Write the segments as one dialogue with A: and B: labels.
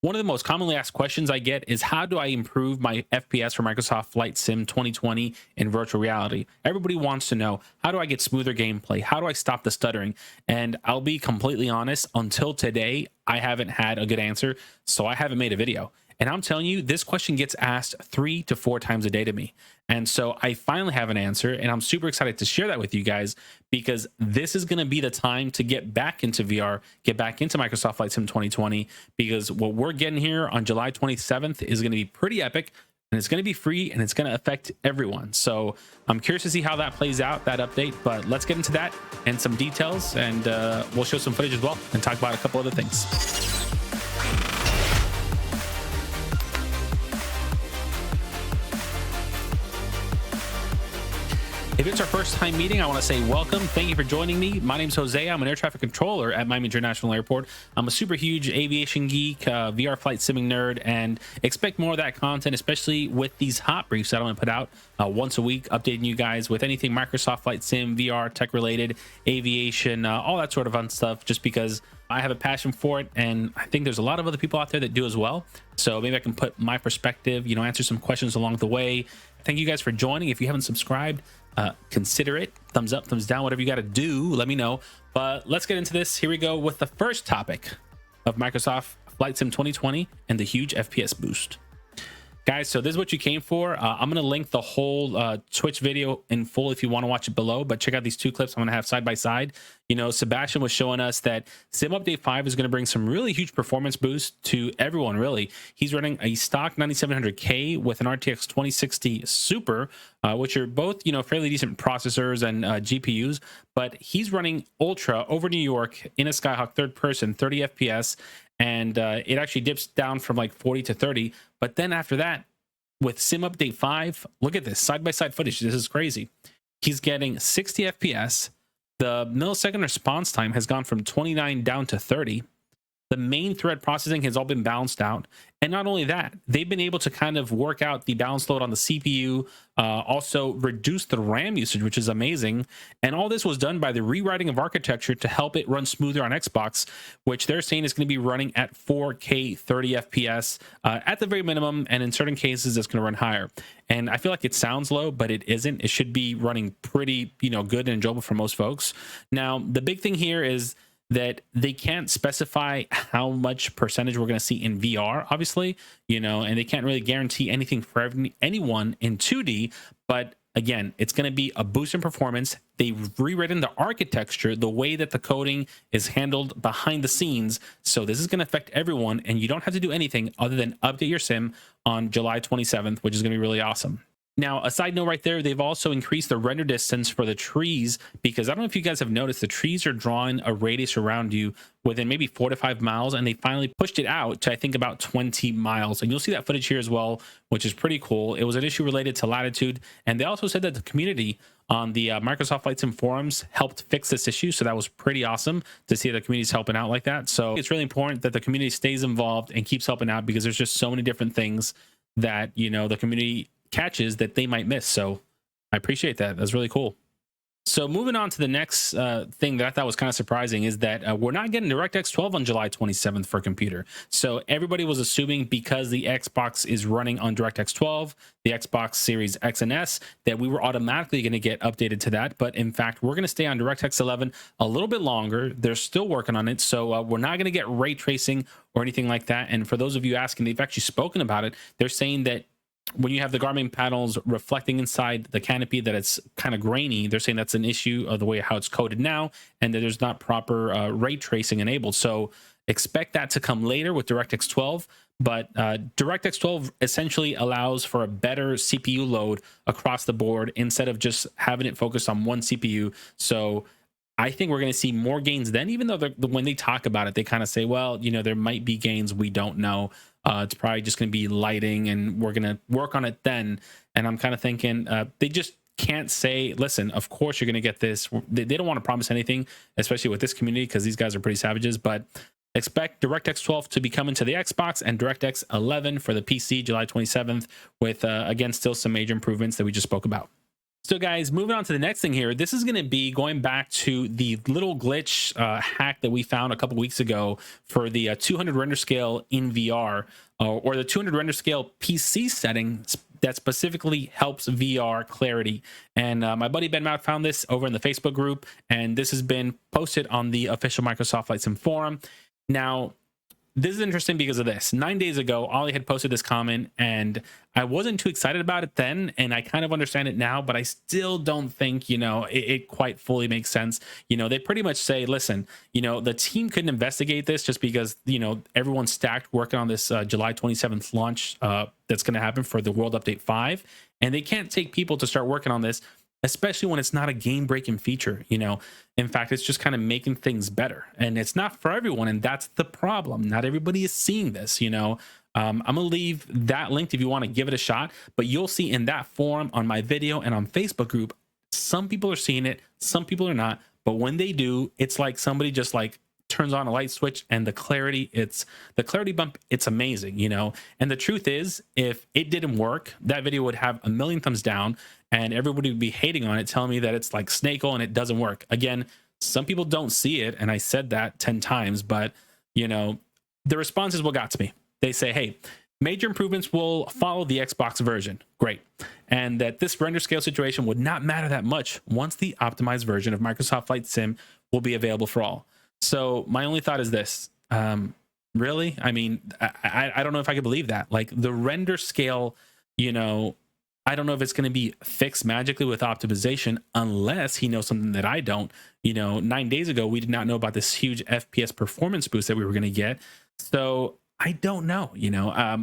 A: One of the most commonly asked questions I get is how do I improve my FPS for Microsoft Flight Sim 2020 in virtual reality? Everybody wants to know, how do I get smoother gameplay? How do I stop the stuttering? And I'll be completely honest, until today, I haven't had a good answer, so I haven't made a video. And I'm telling you, this question gets asked 3 to 4 times a day to me. And so I finally have an answer, and I'm super excited to share that with you guys because this is going to be the time to get back into VR, get back into Microsoft Flight Sim 2020, because what we're getting here on July 27th is going to be pretty epic, and it's going to be free, and it's going to affect everyone. So I'm curious to see how that plays out, that update, but let's get into that and some details, and we'll show some footage as well and talk about a couple other things. If it's our first time meeting, I want to say welcome. Thank you for joining me. My name's Jose. I'm an air traffic controller at Miami International Airport. I'm a super huge aviation geek, VR flight simming nerd, and expect more of that content, especially with these hot briefs that I'm going to put out once a week, updating you guys with anything Microsoft Flight Sim, VR, tech related, aviation, all that sort of fun stuff, just because I have a passion for it, and I think there's a lot of other people out there that do as well. So maybe I can put my perspective, answer some questions along the way. Thank you guys for joining. If you haven't subscribed, consider it. Thumbs up, thumbs down, whatever you got to do, let me know. But let's get into this. Here we go with the first topic of Microsoft Flight Sim 2020 and the huge FPS boost. Guys, so this is what you came for. I'm going to link the whole Twitch video in full if you want to watch it below, but check out these two clips I'm going to have side by side. Sebastian was showing us that Sim Update 5 is going to bring some really huge performance boost to everyone, really. He's running a stock 9700K with an RTX 2060 Super, which are both, fairly decent processors and GPUs, but he's running Ultra over New York in a Skyhawk third person, 30 FPS, and it actually dips down from like 40 to 30. But then after that, with Sim Update 5, look at this side-by-side footage. This is crazy. He's getting 60 FPS. The millisecond response time has gone from 29 down to 30. The main thread processing has all been balanced out. And not only that, they've been able to kind of work out the balance load on the CPU, also reduce the RAM usage, which is amazing. And all this was done by the rewriting of architecture to help it run smoother on Xbox, which they're saying is going to be running at 4K 30 FPS at the very minimum. And in certain cases, it's going to run higher. And I feel like it sounds low, but it isn't. It should be running pretty, good and enjoyable for most folks. Now, the big thing here is that they can't specify how much percentage we're going to see in VR, obviously, and they can't really guarantee anything for anyone in 2D. But again, it's going to be a boost in performance. They've rewritten the architecture, the way that the coding is handled behind the scenes. So this is going to affect everyone, and you don't have to do anything other than update your sim on July 27th, which is going to be really awesome. Now, a side note right there, they've also increased the render distance for the trees, because I don't know if you guys have noticed, the trees are drawing a radius around you within maybe 4 to 5 miles, and they finally pushed it out to, I think, about 20 miles. And you'll see that footage here as well, which is pretty cool. It was an issue related to latitude, and they also said that the community on the Microsoft Flight Sim forums helped fix this issue, so that was pretty awesome to see the community's helping out like that. So it's really important that the community stays involved and keeps helping out, because there's just so many different things that, the community catches that they might miss. So I appreciate that. That's really cool. So moving on to the next thing that I thought was kind of surprising is that we're not getting DirectX 12 on July 27th for computer. So everybody was assuming, because the Xbox is running on DirectX 12, the Xbox Series X and S, that we were automatically going to get updated to that. But in fact, we're going to stay on DirectX 11 a little bit longer. They're still working on it. So we're not going to get ray tracing or anything like that. And for those of you asking, they've actually spoken about it. They're saying that when you have the Garmin panels reflecting inside the canopy, that it's kind of grainy. They're saying that's an issue of the way how it's coded now, and that there's not proper ray tracing enabled. So expect that to come later with DirectX 12. But DirectX 12 essentially allows for a better CPU load across the board instead of just having it focused on one CPU. So I think we're going to see more gains then, even though when they talk about it, they kind of say, well, there might be gains, we don't know. It's probably just going to be lighting, and we're going to work on it then. And I'm kind of thinking they just can't say, listen, of course you're going to get this. They don't want to promise anything, especially with this community, because these guys are pretty savages. But expect DirectX 12 to be coming to the Xbox and DirectX 11 for the PC July 27th with, again, still some major improvements that we just spoke about. So guys, moving on to the next thing here, this is going to be going back to the little glitch hack that we found a couple weeks ago for the 200 render scale in VR, or the 200 render scale PC setting that specifically helps VR clarity. And my buddy Ben Mount found this over in the Facebook group, and this has been posted on the official Microsoft Flight Sim forum. Now, this is interesting because of this. 9 days ago, Ollie had posted this comment, and I wasn't too excited about it then, and I kind of understand it now, but I still don't think, it quite fully makes sense. They pretty much say, listen, the team couldn't investigate this just because, everyone's stacked working on this July 27th launch that's going to happen for the World Update 5, and they can't take people to start working on this, especially when it's not a game-breaking feature. In fact, it's just kind of making things better, and it's not for everyone, and that's the problem. Not everybody is seeing this. I'm gonna leave that linked if you want to give it a shot, but you'll see in that forum, on my video, and on Facebook group, some people are seeing it, some people are not, but when they do, it's like somebody just like turns on a light switch, and the clarity bump, it's amazing. And the truth is, if it didn't work, that video would have a million thumbs down, and everybody would be hating on it, telling me that it's like snake oil and it doesn't work. Again, some people don't see it, and I said that 10 times, but the response is what got to me. They say, hey, major improvements will follow the Xbox version. Great. And that this render scale situation would not matter that much once the optimized version of Microsoft Flight Sim will be available for all. So my only thought is this, really? I mean, I don't know if I could believe that. Like, the render scale, I don't know if it's going to be fixed magically with optimization, unless he knows something that I don't. 9 days ago, we did not know about this huge FPS performance boost that we were going to get. So I don't know.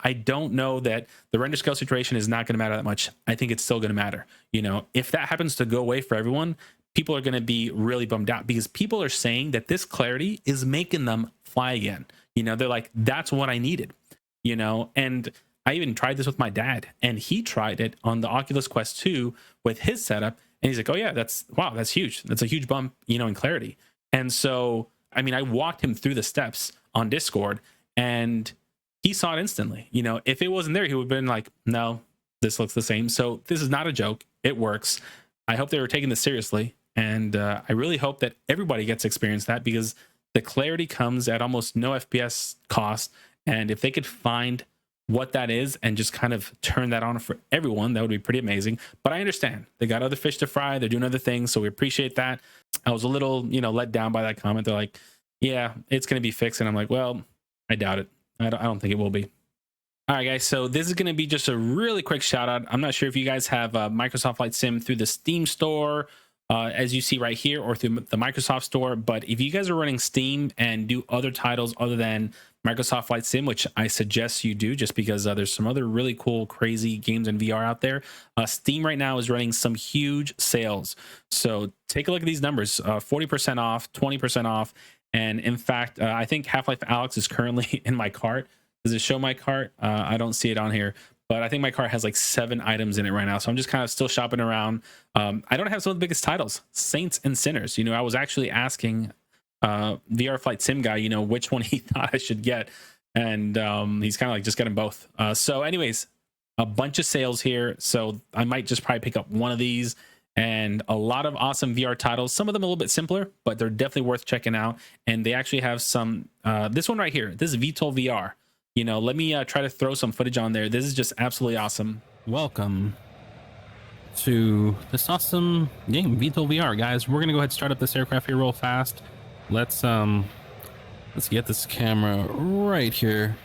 A: I don't know that the render scale situation is not going to matter that much. I think it's still going to matter. If that happens to go away for everyone, people are going to be really bummed out, because people are saying that this clarity is making them fly again. They're like, that's what I needed. And I even tried this with my dad, and he tried it on the Oculus Quest 2 with his setup, and he's like, oh yeah, that's huge. That's a huge bump, in clarity. And so, I mean, I walked him through the steps on Discord, and he saw it instantly. If it wasn't there, he would have been like, no, this looks the same. So this is not a joke. It works. I hope they were taking this seriously, and I really hope that everybody gets to experience that, because the clarity comes at almost no FPS cost, and if they could find what that is and just kind of turn that on for everyone, that would be pretty amazing. But I understand they got other fish to fry, they're doing other things, so we appreciate that. I was a little let down by that comment. They're like, yeah, it's going to be fixed, and I'm like, well, I doubt it. I don't think it will be. All right, guys, so this is going to be just a really quick shout out. I'm not sure if you guys have Microsoft Flight Sim through the Steam store, as you see right here, or through the Microsoft store, but if you guys are running Steam and do other titles other than Microsoft Flight Sim, which I suggest you do, just because there's some other really cool, crazy games in VR out there. Steam right now is running some huge sales. So take a look at these numbers, 40% off, 20% off. And in fact, I think Half-Life Alyx is currently in my cart. Does it show my cart? I don't see it on here, but I think my cart has like 7 items in it right now. So I'm just kind of still shopping around. I don't have some of the biggest titles, Saints and Sinners. I was actually asking VR Flight Sim guy, which one he thought I should get, and he's kind of like, just get them both. So anyways, a bunch of sales here, so I might just probably pick up one of these, and a lot of awesome VR titles. Some of them a little bit simpler, but they're definitely worth checking out. And they actually have some this one right here, this is VTOL VR. Let me try to throw some footage on there. This is just absolutely awesome.
B: Welcome to this awesome game, VTOL VR, guys. We're gonna go ahead and start up this aircraft here real fast. Let's get this camera right here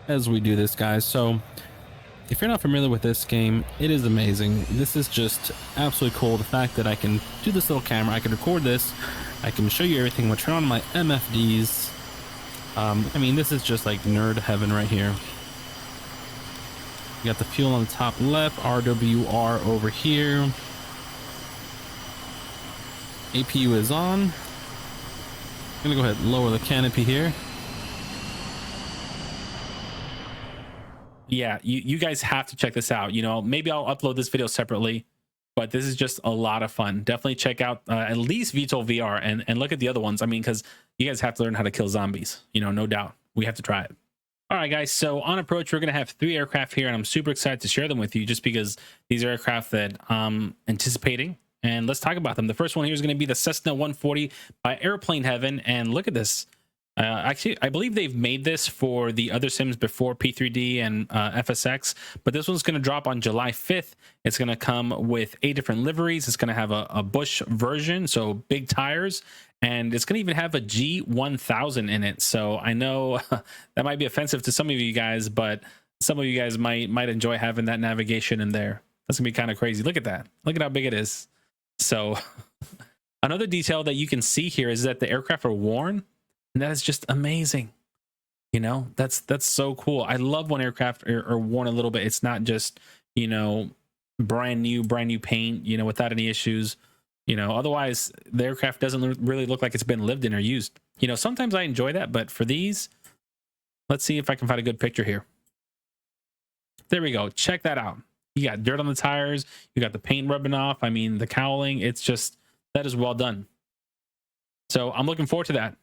B: as we do this, guys. So if you're not familiar with this game, it is amazing. This is just absolutely cool. The fact that I can do this little camera, I can record this, I can show you everything. We'll turn on my MFDs. I mean, this is just like nerd heaven right here. You got the fuel on the top left, RWR over here. APU is on. I'm gonna go ahead and lower the canopy here.
A: Yeah, you guys have to check this out. Maybe I'll upload this video separately, but this is just a lot of fun. Definitely check out at least VTOL VR and look at the other ones. I mean, because you guys have to learn how to kill zombies, no doubt. We have to try it. All right, guys. So on approach, we're going to have 3 aircraft here, and I'm super excited to share them with you just because these are aircraft that I'm anticipating. And let's talk about them. The first one here is going to be the Cessna 140 by Aeroplane Heaven. And look at this. Actually, I believe they've made this for the other sims before P3D and FSX, but this one's going to drop on July 5th. It's going to come with 8 different liveries. It's going to have a Bush version, so big tires, and it's going to even have a G1000 in it. So I know that might be offensive to some of you guys, but some of you guys might enjoy having that navigation in there. That's going to be kind of crazy. Look at that. Look at how big it is. So another detail that you can see here is that the aircraft are worn. And that is just amazing. You know, that's so cool. I love when aircraft are worn a little bit. It's not just, you know, brand new paint, you know, without any issues. You know, otherwise the aircraft doesn't really look like it's been lived in or used. You know, sometimes I enjoy that, but for these, let's see if I can find a good picture here. There we go. Check that out. You got dirt on the tires. You got the paint rubbing off. I mean, the cowling, it's just, that is well done. So I'm looking forward to that.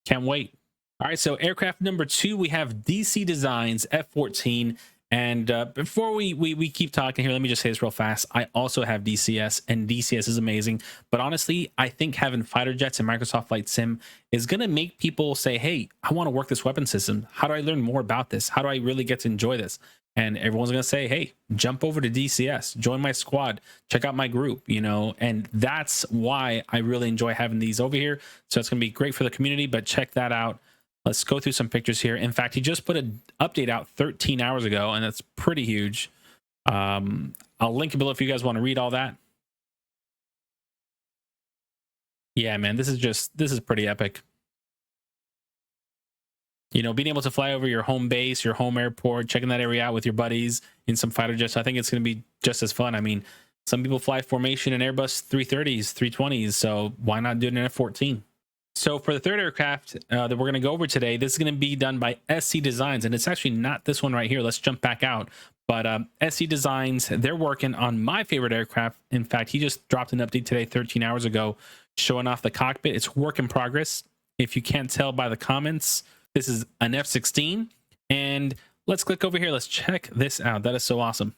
A: Can't wait. All right, so aircraft number 2, we have DC Designs F-14. And before we keep talking here, let me just say this real fast. I also have DCS, and DCS is amazing. But honestly, I think having fighter jets in Microsoft Flight Sim is going to make people say, hey, I want to work this weapon system. How do I learn more about this? How do I really get to enjoy this? And everyone's going to say, hey, jump over to DCS, join my squad, check out my group, you know, and that's why I really enjoy having these over here. So it's going to be great for the community, but check that out. Let's go through some pictures here. In fact, he just put an update out 13 hours ago, and that's pretty huge. I'll link it below if you guys want to read all that. Yeah, man, this is pretty epic. You know, being able to fly over your home base, your home airport, checking that area out with your buddies in some fighter jets, I think it's going to be just as fun. I mean, some people fly formation in Airbus 330s, 320s, so why not do it in an F-14? So for the third aircraft that we're going to go over today, this is going to be done by SC Designs, and it's actually not this one right here. Let's jump back out. But SC Designs, they're working on my favorite aircraft. In fact, he just dropped an update today, 13 hours ago, showing off the cockpit. It's work in progress. If you can't tell by the comments, this is an F-16. And let's click over here. Let's check this out. That is so awesome.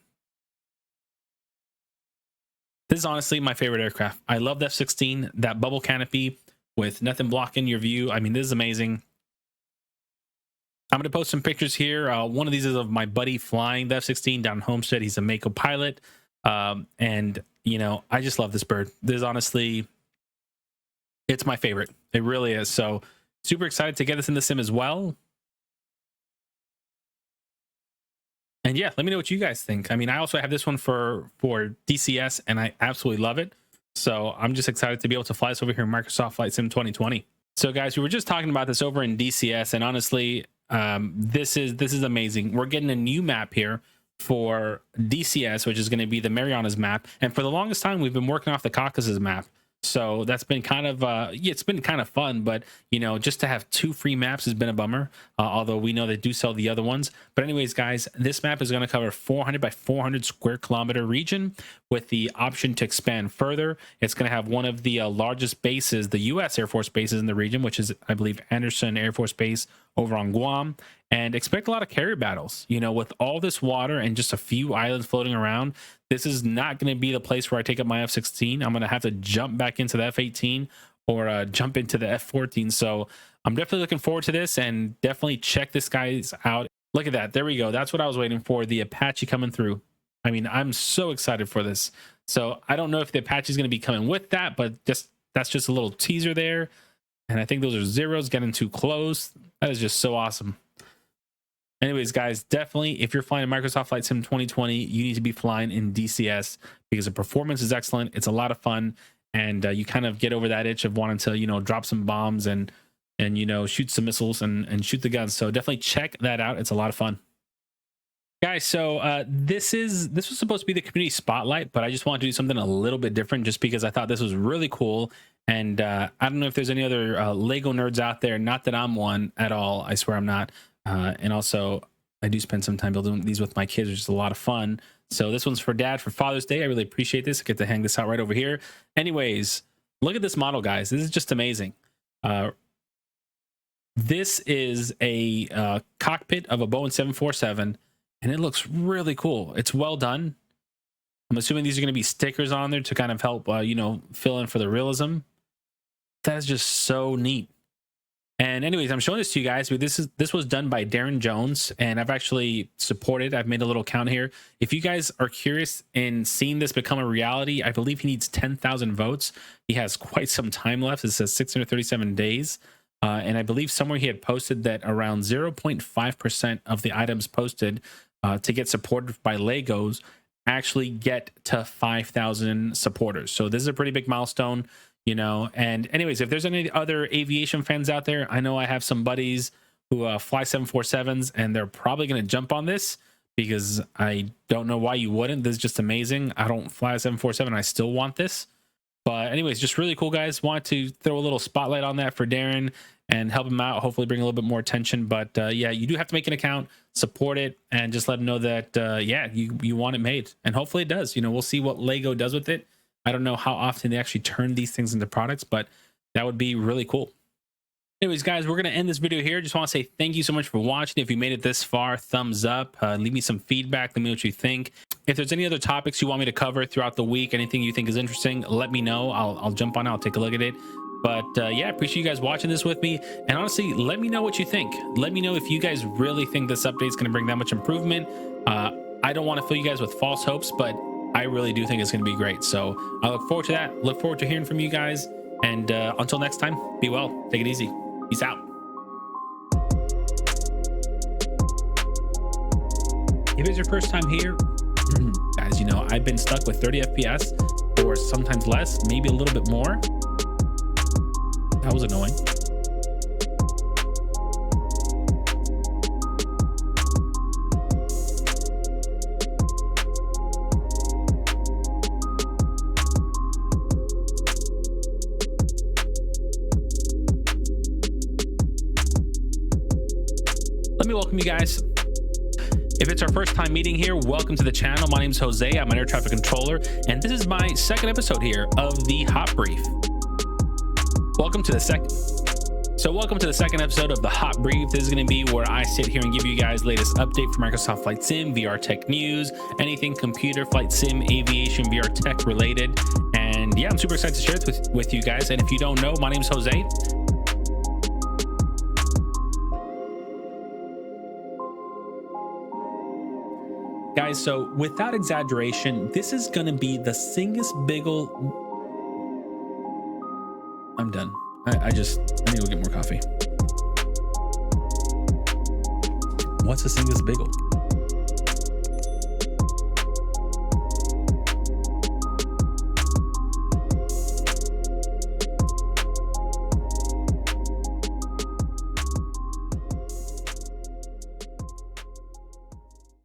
A: This is honestly my favorite aircraft. I love the F-16, that bubble canopy with nothing blocking your view. I mean, this is amazing. I'm going to post some pictures here. One of these is of my buddy flying the F-16 down Homestead. He's a Mako pilot. And, you know, I just love this bird. This is honestly, it's my favorite. It really is. So super excited to get this in the sim as well. And yeah, let me know what you guys think. I mean, I also have this one for DCS, and I absolutely love it. So I'm just excited to be able to fly this over here in Microsoft Flight Sim 2020. So guys, we were just talking about this over in DCS, and honestly, this is amazing. We're getting a new map here for DCS, which is going to be the Mariana's map. And for the longest time, we've been working off the Caucasus map. So that's been kind of it's been kind of fun, but you know, just to have 2 free maps has been a bummer, although we know they do sell the other ones. But anyways, guys, this map is going to cover 400 by 400 square kilometer region with the option to expand further. It's going to have one of the largest bases, the US Air Force bases in the region, which is, I believe, Anderson Air Force Base over on Guam. And expect a lot of carrier battles. You know, with all this water and just a few islands floating around, this is not going to be the place where I take up my F-16. I'm going to have to jump back into the F-18 or jump into the F-14. So I'm definitely looking forward to this, and definitely check this guys out. Look at that. There we go. That's what I was waiting for. The Apache coming through. I mean, I'm so excited for this. So I don't know if the Apache is going to be coming with that, but that's just a little teaser there. And I think those are zeros getting too close. That is just so awesome. Anyways, guys, definitely, if you're flying Microsoft Flight Sim 2020, you need to be flying in DCS because the performance is excellent. It's a lot of fun, and you kind of get over that itch of wanting to, you know, drop some bombs and you know, shoot some missiles and shoot the guns. So definitely check that out. It's a lot of fun. Guys, so this was supposed to be the community spotlight, but I just wanted to do something a little bit different just because I thought this was really cool. And I don't know if there's any other Lego nerds out there. Not that I'm one at all. I swear I'm not. And also, I do spend some time building these with my kids, which is a lot of fun. So this one's for Dad for Father's Day. I really appreciate this. I get to hang this out right over here. Anyways, look at this model, guys. This is just amazing. This is a cockpit of a Boeing 747, and it looks really cool. It's well done. I'm assuming these are going to be stickers on there to kind of help, fill in for the realism. That's just so neat. And anyways, I'm showing this to you guys. This was done by Darren Jones, and I've actually supported. I've made a little count here. If you guys are curious in seeing this become a reality, I believe he needs 10,000 votes. He has quite some time left. It says 637 days. And I believe somewhere he had posted that around 0.5% of the items posted to get supported by Legos actually get to 5,000 supporters. So this is a pretty big milestone. And anyways, if there's any other aviation fans out there, I know I have some buddies who fly 747s, and they're probably going to jump on this because I don't know why you wouldn't. This is just amazing. I don't fly a 747. I still want this. But anyways, just really cool, guys. Wanted to throw a little spotlight on that for Darren and help him out, hopefully bring a little bit more attention. But yeah, you do have to make an account, support it, and just let him know that, yeah, you want it made. And hopefully it does. We'll see what Lego does with it. I don't know how often they actually turn these things into products, but that would be really cool. Anyways, guys, we're going to end this video here. Just want to say thank you so much for watching. If you made it this far, thumbs up. Leave me some feedback. Let me know what you think. If there's any other topics you want me to cover throughout the week, anything you think is interesting, let me know. I'll jump on it. I'll take a look at it. But yeah, appreciate you guys watching this with me. And honestly, let me know what you think. Let me know if you guys really think this update is going to bring that much improvement. I don't want to fill you guys with false hopes, but I really do think it's going to be great. So I look forward to that. Look forward to hearing from you guys. And until next time, be well. Take it easy. Peace out. If it's your first time here, guys, I've been stuck with 30 FPS or sometimes less, maybe a little bit more. That was annoying. Let me welcome you guys. If it's our first time meeting here, welcome to the channel. My name is Jose. I'm an air traffic controller, and this is my second episode here of the Hot Brief. Welcome to the second episode of the Hot Brief. This is going to be where I sit here and give you guys latest update for Microsoft Flight Sim, VR tech news, anything computer, flight sim, aviation, VR tech related. And yeah, I'm super excited to share it with you guys. And if you don't know, my name is Jose. Guys, so without exaggeration, this is going to be the singest biggle. I'm done. I need to go get more coffee. What's the singest biggle?